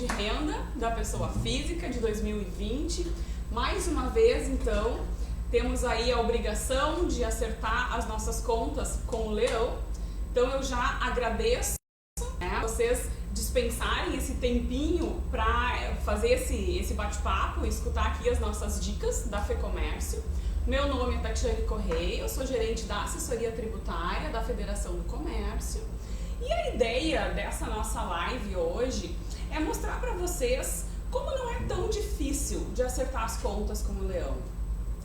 de renda da pessoa física de 2020. Mais uma vez, então, temos aí a obrigação de acertar as nossas contas com o leão. Então eu já agradeço, né, vocês dispensarem esse tempinho para fazer esse bate-papo, escutar aqui as nossas dicas da FEComércio. Meu nome é Tatiane Correia, eu sou gerente da assessoria tributária da Federação do Comércio. E a ideia dessa nossa live hoje é mostrar para vocês como não é tão difícil de acertar as contas com o leão.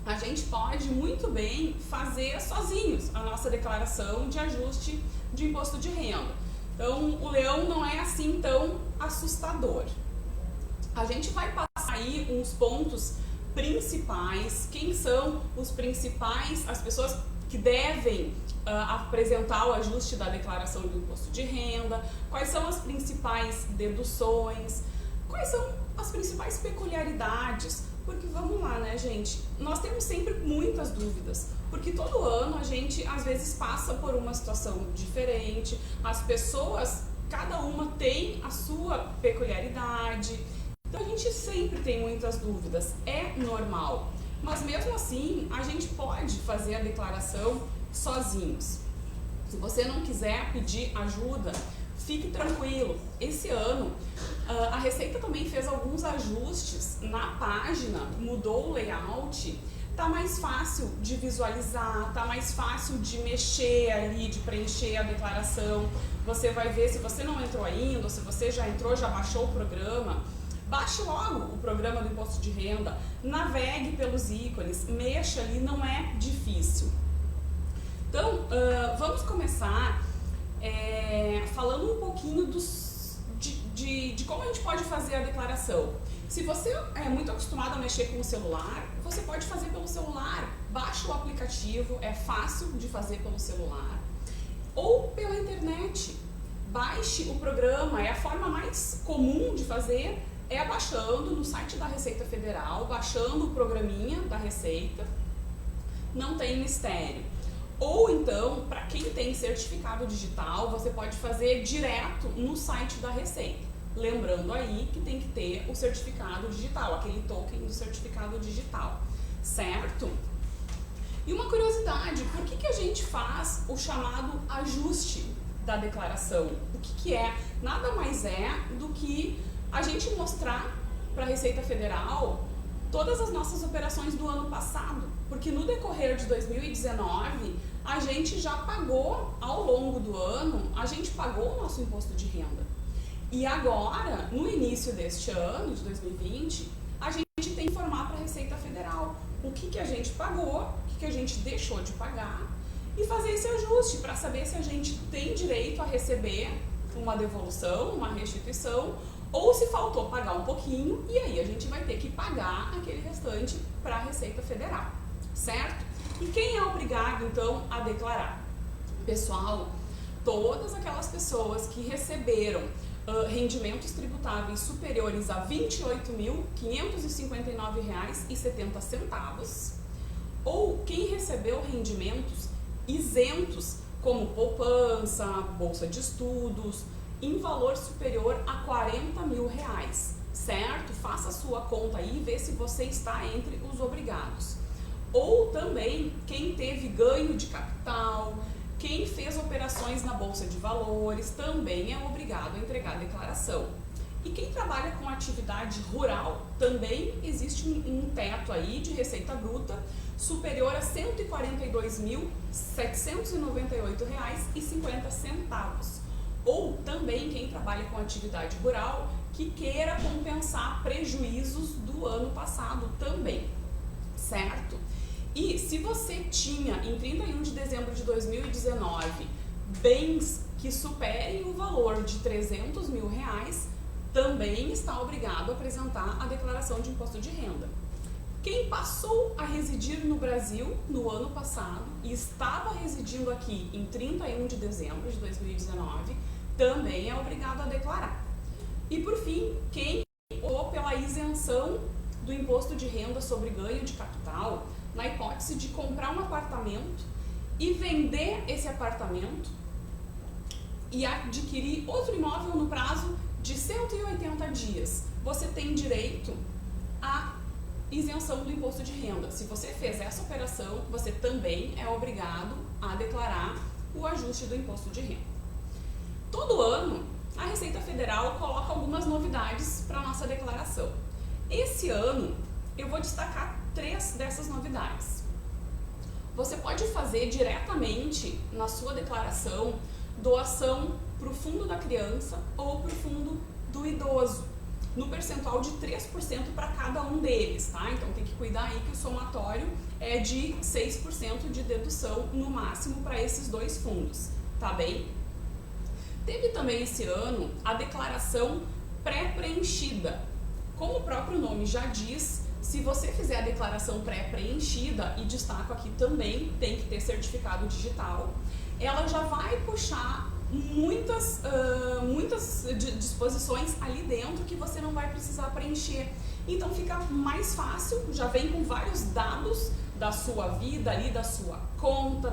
A gente pode muito bem fazer sozinhos a nossa declaração de ajuste de imposto de renda. Então, o leão não é assim tão assustador. A gente vai passar aí uns pontos principais, quem são os principais, as pessoas que devem apresentar o ajuste da declaração do imposto de renda, quais são as principais deduções, quais são as principais peculiaridades. Porque vamos lá, né, gente? Nós temos sempre muitas dúvidas, porque todo ano a gente às vezes passa por uma situação diferente, as pessoas, cada uma tem a sua peculiaridade, então a gente sempre tem muitas dúvidas, é normal. Mas mesmo assim, a gente pode fazer a declaração sozinhos. Se você não quiser pedir ajuda, fique tranquilo. Esse ano, a Receita também fez alguns ajustes na página, mudou o layout, tá mais fácil de visualizar, tá mais fácil de mexer ali, de preencher a declaração. Você vai ver, se você não entrou ainda, ou se você já entrou, já baixou o programa, baixe logo o programa do imposto de renda, navegue pelos ícones, mexa ali, não é difícil. Então, vamos começar falando um pouquinho de como a gente pode fazer a declaração. Se você é muito acostumado a mexer com o celular, você pode fazer pelo celular. Baixa o aplicativo, é fácil de fazer pelo celular. Ou pela internet. Baixe o programa, é a forma mais comum de fazer, é baixando no site da Receita Federal, baixando o programinha da Receita, não tem mistério. Ou então, para quem tem certificado digital, você pode fazer direto no site da Receita. Lembrando aí que tem que ter o certificado digital, aquele token do certificado digital, certo? E uma curiosidade, por que a gente faz o chamado ajuste da declaração? O que é? Nada mais é do que a gente mostrar para a Receita Federal todas as nossas operações do ano passado, porque no decorrer de 2019 a gente já pagou, ao longo do ano, a gente pagou o nosso imposto de renda. E agora, no início deste ano, de 2020, a gente tem que informar para a Receita Federal o que a gente pagou, o que a gente deixou de pagar e fazer esse ajuste para saber se a gente tem direito a receber uma devolução, uma restituição, ou se faltou pagar um pouquinho, e aí a gente vai ter que pagar aquele restante para a Receita Federal, certo? E quem é obrigado, então, a declarar? Pessoal, todas aquelas pessoas que receberam rendimentos tributáveis superiores a R$ 28.559,70, ou quem recebeu rendimentos isentos, como poupança, bolsa de estudos, em valor superior a R$ 40 mil, certo? Faça a sua conta aí e vê se você está entre os obrigados. Ou também quem teve ganho de capital, quem fez operações na Bolsa de Valores, também é obrigado a entregar a declaração. E quem trabalha com atividade rural, também existe um teto aí de receita bruta superior a R$ 142.798,50. Ou também quem trabalha com atividade rural que queira compensar prejuízos do ano passado também, certo? E se você tinha, em 31 de dezembro de 2019, bens que superem o valor de R$ 300 mil, também está obrigado a apresentar a declaração de imposto de renda. Quem passou a residir no Brasil no ano passado e estava residindo aqui em 31 de dezembro de 2019, também é obrigado a declarar. E por fim, quem optou pela isenção do imposto de renda sobre ganho de capital, na hipótese de comprar um apartamento e vender esse apartamento e adquirir outro imóvel no prazo de 180 dias, você tem direito à isenção do imposto de renda. Se você fez essa operação, você também é obrigado a declarar o ajuste do imposto de renda. Todo ano, a Receita Federal coloca algumas novidades para a nossa declaração. Esse ano, eu vou destacar 3 dessas novidades. Você pode fazer diretamente na sua declaração doação para o fundo da criança ou para o fundo do idoso, no percentual de 3% para cada um deles, tá? Então tem que cuidar aí que o somatório é de 6% de dedução no máximo para esses 2 fundos, tá bem? Teve também esse ano a declaração pré-preenchida. Como o próprio nome já diz, se você fizer a declaração pré-preenchida, e destaco aqui também, tem que ter certificado digital, ela já vai puxar muitas disposições ali dentro que você não vai precisar preencher. Então fica mais fácil, já vem com vários dados da sua vida ali, da sua conta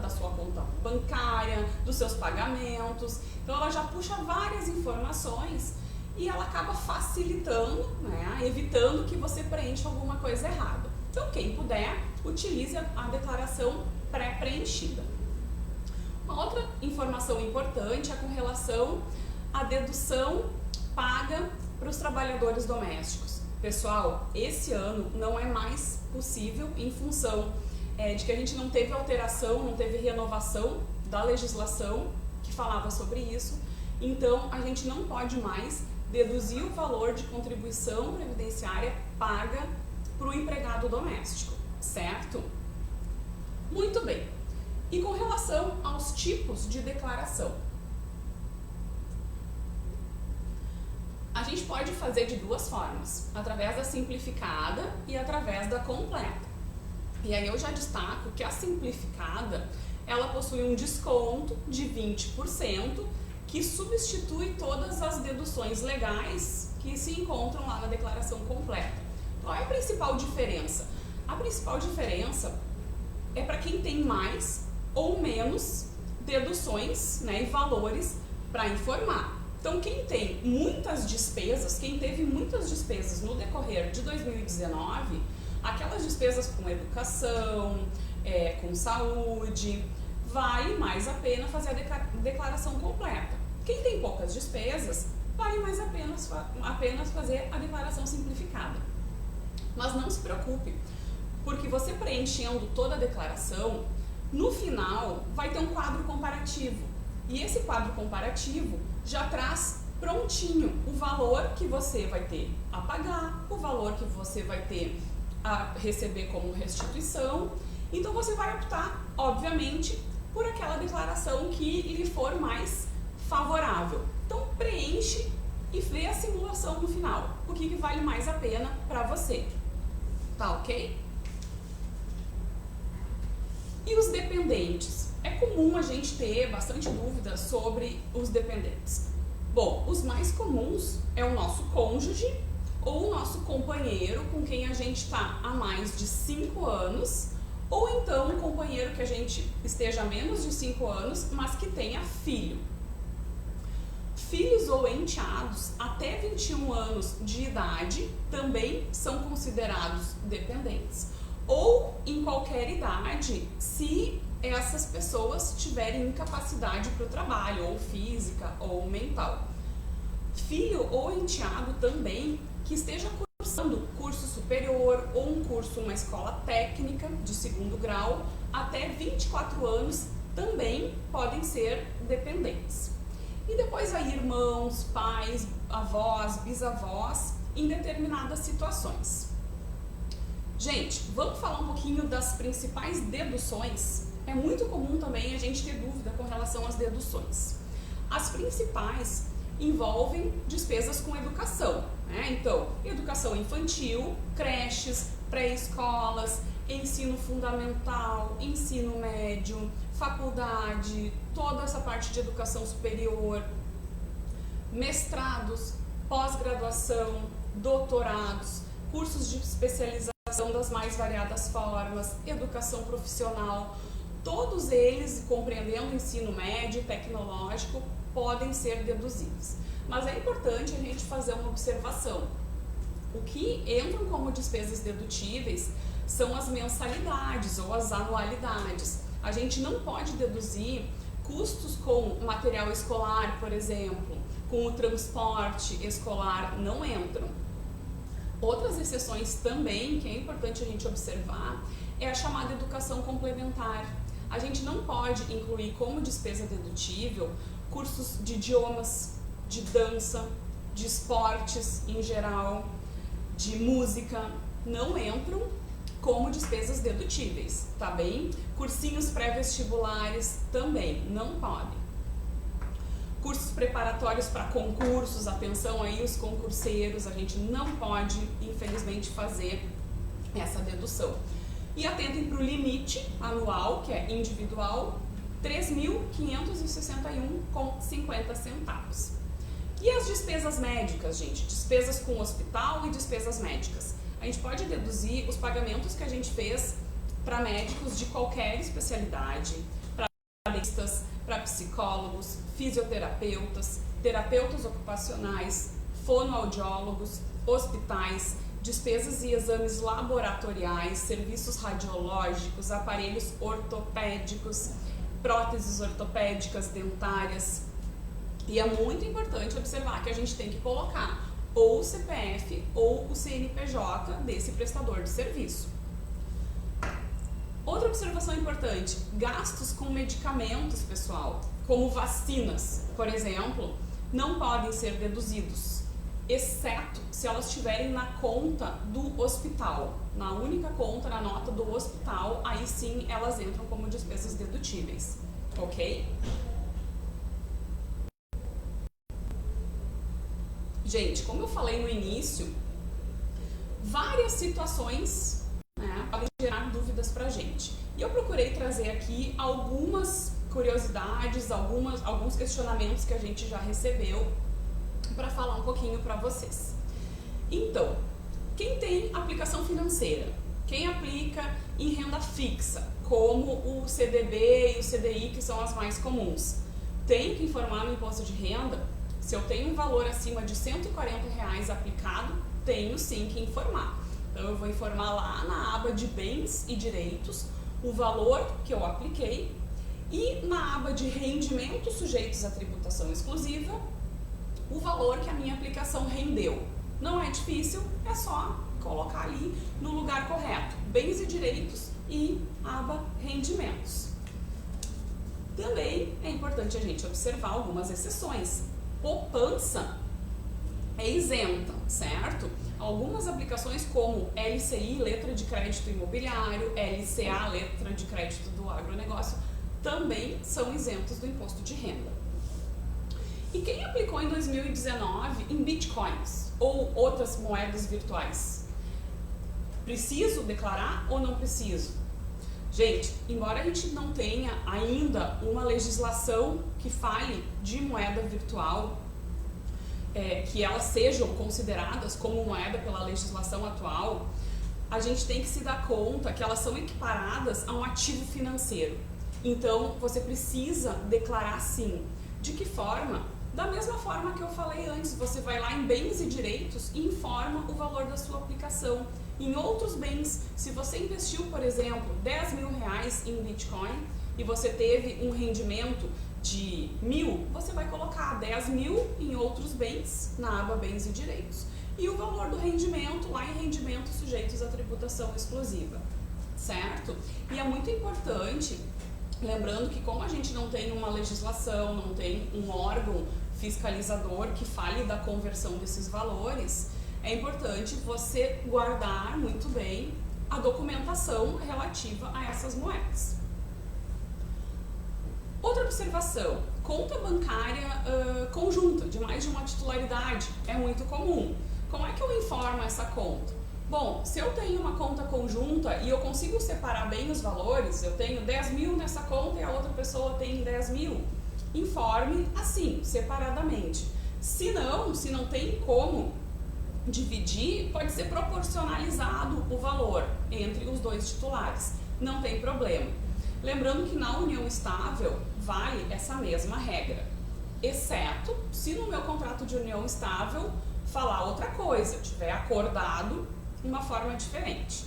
bancária, dos seus pagamentos. Então ela já puxa várias informações e ela acaba facilitando, né, evitando que você preencha alguma coisa errada. Então quem puder, utilize a declaração pré-preenchida. Uma outra informação importante é com relação à dedução paga para os trabalhadores domésticos. Pessoal, esse ano não é mais possível em função de que a gente não teve alteração, não teve renovação da legislação que falava sobre isso. Então, a gente não pode mais deduzir o valor de contribuição previdenciária paga para o empregado doméstico, certo? Muito bem. E com relação aos tipos de declaração, a gente pode fazer de 2 formas, através da simplificada e através da completa. E aí eu já destaco que a simplificada, ela possui um desconto de 20%, que substitui todas as deduções legais que se encontram lá na declaração completa. Qual é a principal diferença? A principal diferença é para quem tem mais ou menos deduções, né, e valores para informar. Então, quem tem muitas despesas, quem teve muitas despesas no decorrer de 2019, aquelas despesas com educação, com saúde, vale mais a pena fazer a declaração completa. Quem tem poucas despesas, vale mais apenas fazer a declaração simplificada. Mas não se preocupe, porque você preenchendo toda a declaração, no final vai ter um quadro comparativo. E esse quadro comparativo já traz prontinho o valor que você vai ter a pagar, o valor que você vai ter a receber como restituição. Então você vai optar, obviamente, por aquela declaração que lhe for mais favorável. Então preenche e vê a simulação no final, o que vale mais a pena para você. Tá ok? E os dependentes? É comum a gente ter bastante dúvida sobre os dependentes. Bom, os mais comuns é o nosso cônjuge ou o nosso companheiro com quem a gente está há mais de 5 anos, ou então um companheiro que a gente esteja há menos de 5 anos, mas que tenha filho. Filhos ou enteados até 21 anos de idade também são considerados dependentes. Ou em qualquer idade, se essas pessoas tiverem incapacidade para o trabalho, ou física ou mental. Filho ou enteado também que esteja cursando curso superior ou um curso numa escola técnica de 2º grau, até 24 anos também podem ser dependentes. E depois aí irmãos, pais, avós, bisavós, em determinadas situações. Gente, vamos falar um pouquinho das principais deduções. É muito comum também a gente ter dúvida com relação às deduções. As principais envolvem despesas com educação, né? Então, educação infantil, creches, pré-escolas, ensino fundamental, ensino médio, faculdade, toda essa parte de educação superior, mestrados, pós-graduação, doutorados, cursos de especialização das mais variadas formas, educação profissional, todos eles, compreendendo o ensino médio, tecnológico, podem ser deduzidos. Mas é importante a gente fazer uma observação. O que entram como despesas dedutíveis são as mensalidades ou as anualidades. A gente não pode deduzir custos com material escolar, por exemplo, com o transporte escolar, não entram. Outras exceções também, que é importante a gente observar, é a chamada educação complementar. A gente não pode incluir como despesa dedutível cursos de idiomas, de dança, de esportes em geral, de música, não entram como despesas dedutíveis, tá bem? Cursinhos pré-vestibulares também não podem. Cursos preparatórios para concursos, atenção aí os concurseiros, a gente não pode, infelizmente, fazer essa dedução. E atentem para o limite anual, que é individual, R$ 3.561,50. E as despesas médicas, gente? Despesas com hospital e despesas médicas. A gente pode deduzir os pagamentos que a gente fez para médicos de qualquer especialidade, para dentistas, para psicólogos, fisioterapeutas, terapeutas ocupacionais, fonoaudiólogos, hospitais, despesas e exames laboratoriais, serviços radiológicos, aparelhos ortopédicos, próteses ortopédicas, dentárias. E é muito importante observar que a gente tem que colocar ou o CPF ou o CNPJ desse prestador de serviço. Outra observação importante, gastos com medicamentos, pessoal, como vacinas, por exemplo, não podem ser deduzidos, exceto se elas estiverem na conta do hospital. Na única conta, na nota do hospital, aí sim elas entram como despesas dedutíveis, ok? Gente, como eu falei no início, várias situações, né, podem gerar dúvidas pra gente. E eu procurei trazer aqui algumas curiosidades, alguns questionamentos que a gente já recebeu para falar um pouquinho para vocês. Então, quem tem aplicação financeira, quem aplica em renda fixa, como o CDB e o CDI, que são as mais comuns, tem que informar no imposto de renda. Se eu tenho um valor acima de R$ 140 aplicado, tenho sim que informar. Então eu vou informar lá na aba de bens e direitos o valor que eu apliquei e na aba de rendimentos sujeitos à tributação exclusiva o valor que a minha aplicação rendeu. Não é difícil, é só colocar ali no lugar correto, bens e direitos e aba rendimentos. Também é importante a gente observar algumas exceções. Poupança é isenta, certo? Algumas aplicações como LCI, letra de crédito imobiliário, LCA, letra de crédito do agronegócio, também são isentos do imposto de renda. E quem aplicou em 2019 em bitcoins ou outras moedas virtuais? Preciso declarar ou não preciso? Gente, embora a gente não tenha ainda uma legislação que fale de moeda virtual, que elas sejam consideradas como moeda pela legislação atual, a gente tem que se dar conta que elas são equiparadas a um ativo financeiro. Então, você precisa declarar sim. De que forma? Da mesma forma que eu falei antes, você vai lá em bens e direitos e informa o valor da sua aplicação. Em outros bens, se você investiu, por exemplo, R$10.000 em Bitcoin e você teve um rendimento de 1.000, você vai colocar 10.000 em outros bens, na aba bens e direitos. E o valor do rendimento lá em rendimentos sujeitos à tributação exclusiva, certo? E é muito importante, lembrando que como a gente não tem uma legislação, não tem um órgão fiscalizador que fale da conversão desses valores, é importante você guardar muito bem a documentação relativa a essas moedas. Outra observação, conta bancária conjunta, de mais de uma titularidade, é muito comum. Como é que eu informo essa conta? Bom, se eu tenho uma conta conjunta e eu consigo separar bem os valores, eu tenho 10.000 nessa conta e a outra pessoa tem 10.000, informe assim, separadamente. Se não tem como dividir, pode ser proporcionalizado o valor entre os dois titulares, não tem problema. Lembrando que na união estável vale essa mesma regra, exceto se no meu contrato de união estável falar outra coisa, tiver acordado de uma forma diferente.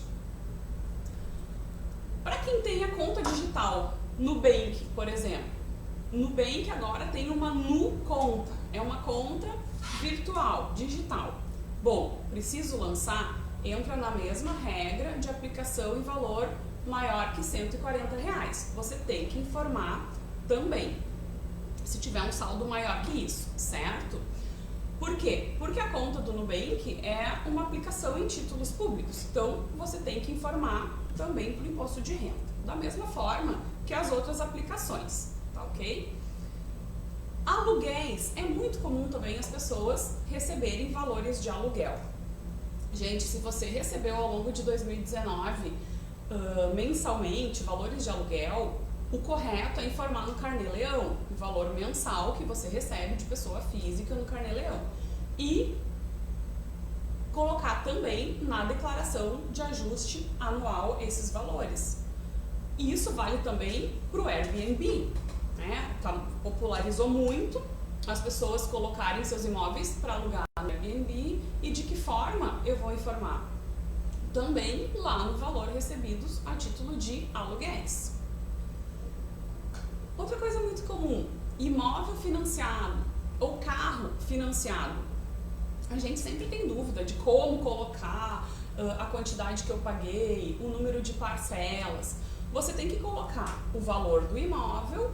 Para quem tem a conta digital, Nubank, por exemplo, Nubank agora tem uma NuConta, é uma conta virtual, digital. Bom, preciso lançar, entra na mesma regra de aplicação em valor maior que R$140. Você tem que informar também, se tiver um saldo maior que isso, certo? Por quê? Porque a conta do Nubank é uma aplicação em títulos públicos, então você tem que informar também para o imposto de renda, da mesma forma que as outras aplicações, tá ok? Aluguéis, é muito comum também as pessoas receberem valores de aluguel. Gente, se você recebeu ao longo de 2019 mensalmente valores de aluguel, o correto é informar no Carnê-Leão o valor mensal que você recebe de pessoa física no Carnê-Leão e colocar também na declaração de ajuste anual esses valores. E isso vale também para o Airbnb, né? Popularizou muito as pessoas colocarem seus imóveis para alugar no Airbnb e de que forma eu vou informar? Também lá no valor recebidos a título de aluguéis. Outra coisa muito comum, imóvel financiado ou carro financiado. A gente sempre tem dúvida de como colocar a quantidade que eu paguei, o número de parcelas. Você tem que colocar o valor do imóvel,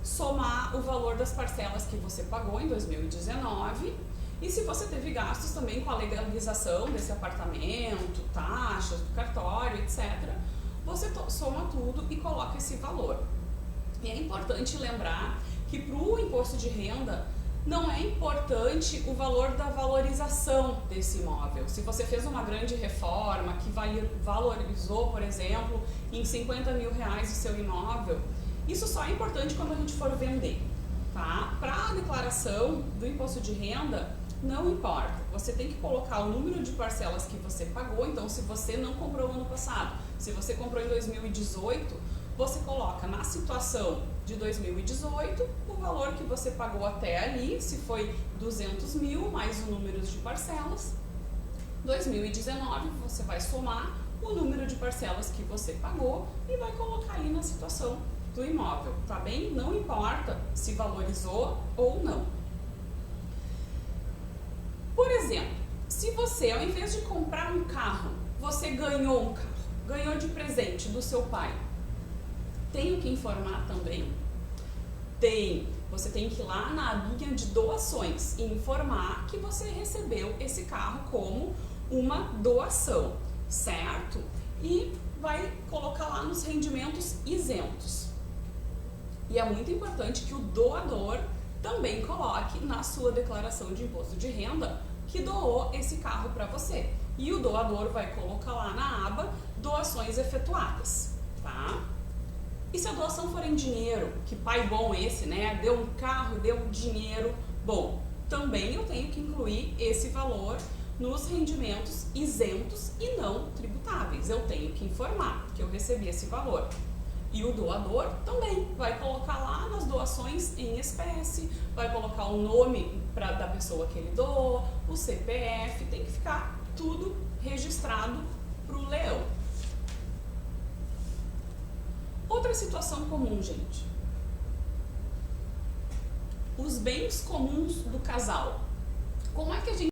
somar o valor das parcelas que você pagou em 2019 e se você teve gastos também com a legalização desse apartamento, taxas do cartório, etc., você soma tudo e coloca esse valor. E é importante lembrar que para o imposto de renda não é importante o valor da valorização desse imóvel. Se você fez uma grande reforma que valorizou, por exemplo, em R$50 mil o seu imóvel, isso só é importante quando a gente for vender, tá? Para a declaração do imposto de renda, não importa. Você tem que colocar o número de parcelas que você pagou. Então, se você não comprou no ano passado, se você comprou em 2018, você coloca na situação de 2018 o valor que você pagou até ali, se foi 200 mil mais o número de parcelas. 2019 você vai somar o número de parcelas que você pagou e vai colocar aí na situação do imóvel, tá bem? Não importa se valorizou ou não. Por exemplo, se você, ao invés de comprar um carro, você ganhou um carro, ganhou de presente do seu pai, tenho que informar também? Tem. Você tem que ir lá na abinha de doações e informar que você recebeu esse carro como uma doação, certo? E vai colocar lá nos rendimentos isentos. E é muito importante que o doador também coloque na sua declaração de imposto de renda que doou esse carro para você. E o doador vai colocar lá na aba doações efetuadas, tá? E se a doação for em dinheiro, que pai bom esse, né? Deu um carro, deu dinheiro, bom, também eu tenho que incluir esse valor nos rendimentos isentos e não tributáveis. Eu tenho que informar que eu recebi esse valor. E o doador também vai colocar lá nas doações em espécie, vai colocar o nome da pessoa que ele doou, o CPF, tem que ficar tudo registrado para o leão. Outra situação comum, gente. Os bens comuns do casal. Como é que a gente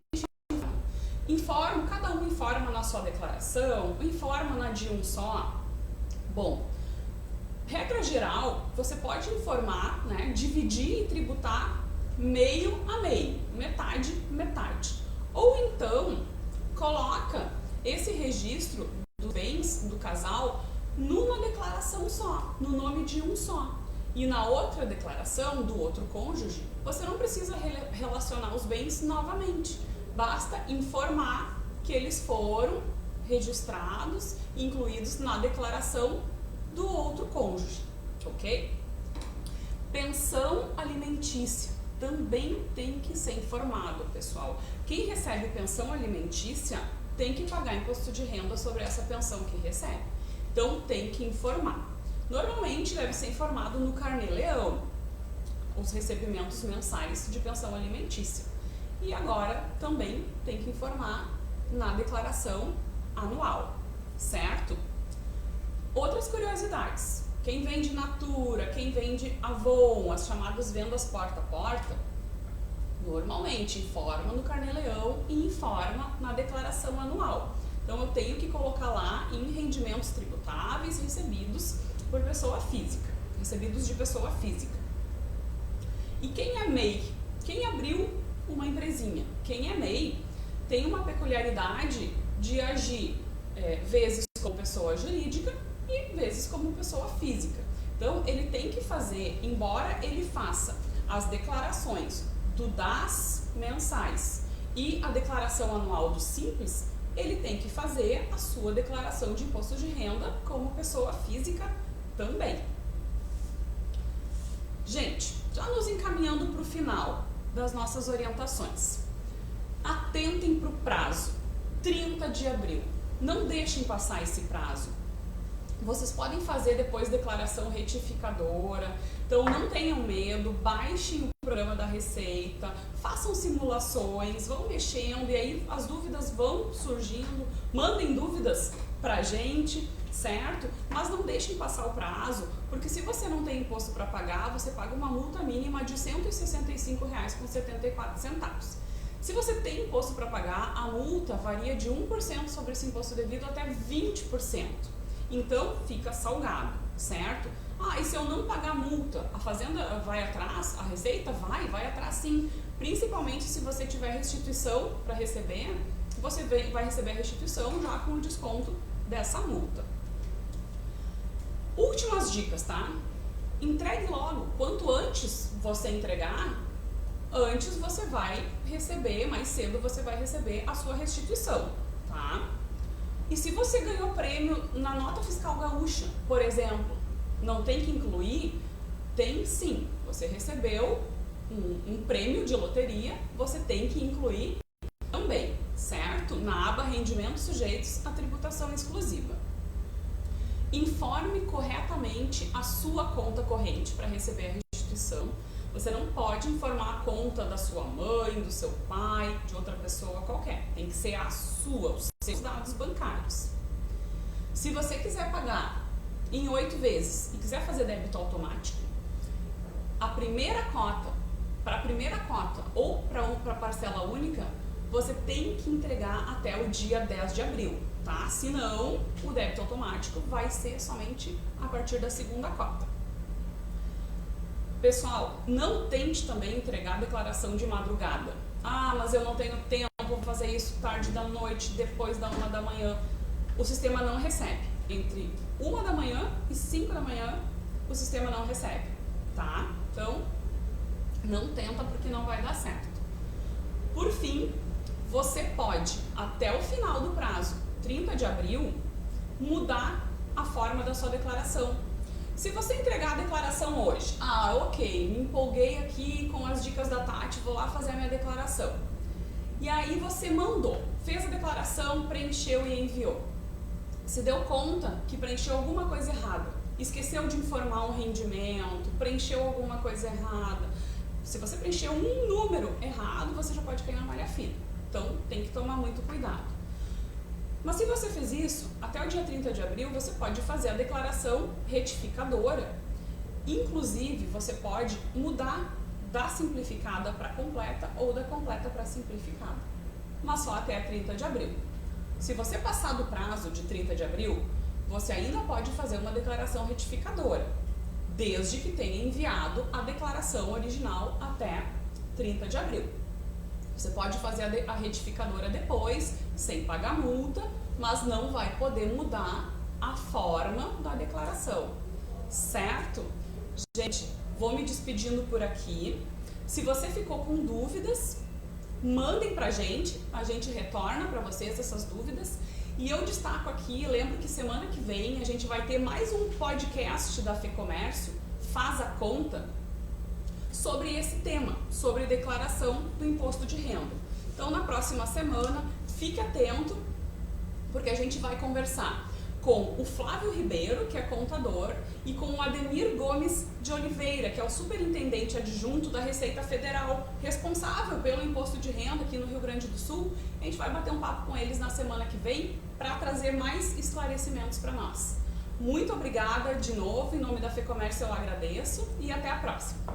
informa? Cada um informa na sua declaração, informa na de um só. Bom, regra geral, você pode informar, né, dividir e tributar meio a meio, metade, metade. Ou então, coloca esse registro dos bens do casal numa declaração só, no nome de um só. E na outra declaração do outro cônjuge, você não precisa relacionar os bens novamente. Basta informar que eles foram registrados, incluídos na declaração do outro cônjuge, ok? Pensão alimentícia também tem que ser informado, pessoal. Quem recebe pensão alimentícia tem que pagar imposto de renda sobre essa pensão que recebe. Então, tem que informar. Normalmente deve ser informado no Carnê-Leão os recebimentos mensais de pensão alimentícia. E agora também tem que informar na declaração anual, certo? Outras curiosidades. Quem vende Natura, quem vende Avon, as chamadas vendas porta a porta, normalmente informa no Carnê-Leão e informa na declaração anual. Então eu tenho que colocar lá em rendimentos tributáveis recebidos por pessoa física, recebidos de pessoa física. E quem é MEI? Quem abriu uma empresinha? Quem é MEI tem uma peculiaridade de agir vezes como pessoa jurídica e vezes como pessoa física. Então ele tem que fazer, embora ele faça as declarações do DAS mensais e a declaração anual do Simples, ele tem que fazer a sua declaração de imposto de renda como pessoa física também. Gente, já nos encaminhando para o final das nossas orientações. Atentem para o prazo, 30 de abril. Não deixem passar esse prazo. Vocês podem fazer depois declaração retificadora, então não tenham medo, baixem o programa da Receita, façam simulações, vão mexendo e aí as dúvidas vão surgindo, mandem dúvidas pra gente, certo? Mas não deixem passar o prazo, porque se você não tem imposto para pagar, você paga uma multa mínima de R$ 165,74. Se você tem imposto para pagar, a multa varia de 1% sobre esse imposto devido até 20%. Então, fica salgado, certo? Ah, e se eu não pagar a multa, a Fazenda vai atrás? A Receita vai atrás sim. Principalmente se você tiver restituição para receber, você vai receber a restituição já com o desconto dessa multa. Últimas dicas, tá? Entregue logo. Quanto antes você entregar, antes você vai receber, mais cedo você vai receber a sua restituição, tá? E se você ganhou prêmio na nota fiscal gaúcha, por exemplo, não tem que incluir? Tem sim. Você recebeu um prêmio de loteria, você tem que incluir também, certo? Na aba Rendimentos Sujeitos à Tributação Exclusiva. Informe corretamente a sua conta corrente para receber a restituição. Você não pode informar a conta da sua mãe, do seu pai, de outra pessoa qualquer. Tem que ser a sua, os seus dados bancários. Se você quiser pagar em 8 vezes e quiser fazer débito automático, a primeira cota, para a primeira cota ou para a parcela única, você tem que entregar até o dia 10 de abril, tá? Senão, o débito automático vai ser somente a partir da segunda cota. Pessoal, não tente também entregar a declaração de madrugada. Ah, mas eu não tenho tempo, vou fazer isso tarde da noite, depois da 1 da manhã. O sistema não recebe. Entre 1 da manhã e 5 da manhã, o sistema não recebe, tá? Então, não tenta porque não vai dar certo. Por fim, você pode, até o final do prazo, 30 de abril, mudar a forma da sua declaração. Se você entregar a declaração hoje, ok, me empolguei aqui com as dicas da Tati, vou lá fazer a minha declaração. E aí você mandou, fez a declaração, preencheu e enviou. Se deu conta que preencheu alguma coisa errada, esqueceu de informar um rendimento, preencheu alguma coisa errada. Se você preencheu um número errado, você já pode cair na malha fina. Então tem que tomar muito cuidado. Mas se você fez isso, até o dia 30 de abril, você pode fazer a declaração retificadora. Inclusive, você pode mudar da simplificada para completa ou da completa para simplificada. Mas só até 30 de abril. Se você passar do prazo de 30 de abril, você ainda pode fazer uma declaração retificadora, desde que tenha enviado a declaração original até 30 de abril. Você pode fazer a retificadora depois, sem pagar multa, mas não vai poder mudar a forma da declaração, certo? Gente, vou me despedindo por aqui. Se você ficou com dúvidas, mandem pra gente, a gente retorna para vocês essas dúvidas. E eu destaco aqui, lembro que semana que vem a gente vai ter mais um podcast da FEComércio, Faz a Conta, sobre esse tema, sobre declaração do imposto de renda. Então, na próxima semana, fique atento, porque a gente vai conversar com o Flávio Ribeiro, que é contador, e com o Ademir Gomes de Oliveira, que é o superintendente adjunto da Receita Federal, responsável pelo imposto de renda aqui no Rio Grande do Sul. A gente vai bater um papo com eles na semana que vem para trazer mais esclarecimentos para nós. Muito obrigada de novo, em nome da FEComércio eu agradeço e até a próxima.